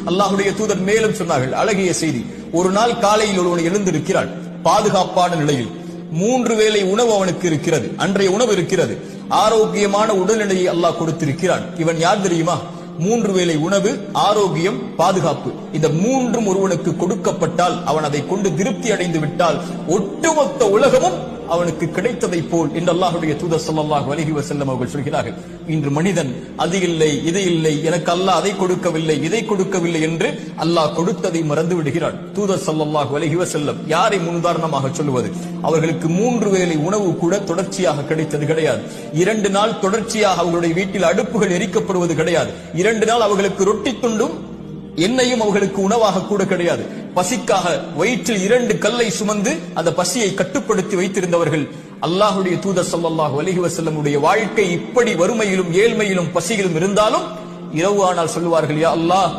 அல்லாஹ்வுடைய தூதர் மேலும் சொன்னார்கள், அழகிய செய்தி. ஒரு நாள் காலையில் ஒருவன் எழுந்திருக்கிறான், பாதுகாப்பான நிலையில் 3 வேளை உணவு அவனுக்கு இருக்கிறது, அன்றைய உணவு இருக்கிறது, ஆரோக்கியமான உடல்நிலையை அல்லாஹ் கொடுத்திருக்கிறான். இவன் யார் தெரியுமா? 3 வேளை உணவு, ஆரோக்கியம், பாதுகாப்பு, இந்த 3ம் ஒருவனுக்கு கொடுக்கப்பட்டால், அவன் அதை கொண்டு திருப்தி அடைந்து விட்டால் ஒட்டுமொத்த உலகமும் அவனுக்கு கிடைத்ததை போல் என்று அல்லாஹ்வுடைய தூதர் ஸல்லல்லாஹு அலைஹி வஸல்லம் அவர்கள் சொல்கிறார்கள். இன்று மனிதன் அது இல்லை, இது இல்லை, எனக்கு அல்லாஹ் அதை கொடுக்கவில்லை, இதை கொடுக்கவில்லை என்று அல்லாஹ் கொடுத்ததை மறந்து விடுகிறான். தூதர் ஸல்லல்லாஹு அலைஹி வஸல்லம் யாரை முன்னுதாரணமாக சொல்லுவது? அவர்களுக்கு 3 வேளை உணவு கூட தொடர்ச்சியாக கிடைத்தது கிடையாது. 2 நாள் தொடர்ச்சியாக அவர்களுடைய வீட்டில் அடுப்புகள் எரிக்கப்படுவது கிடையாது. 2 நாள் அவர்களுக்கு ரொட்டி துண்டும் எண்ணெயும் அவர்களுக்கு உணவாக கூட கிடையாது. பசிக்காக வயிற்றில் 2 கல்லை சுமந்து அந்த பசியை கட்டுப்படுத்தி வைத்திருந்தவர்கள். அல்லாஹ்வுடைய தூதர் ஸல்லல்லாஹு அலைஹி வஸல்லம் உடைய வாழ்க்கை இப்படி வறுமையிலும் ஏழ்மையிலும் பசியிலும் இருந்தாலும் இரவு ஆனால் சொல்லுவார்கள், யா அல்லாஹ்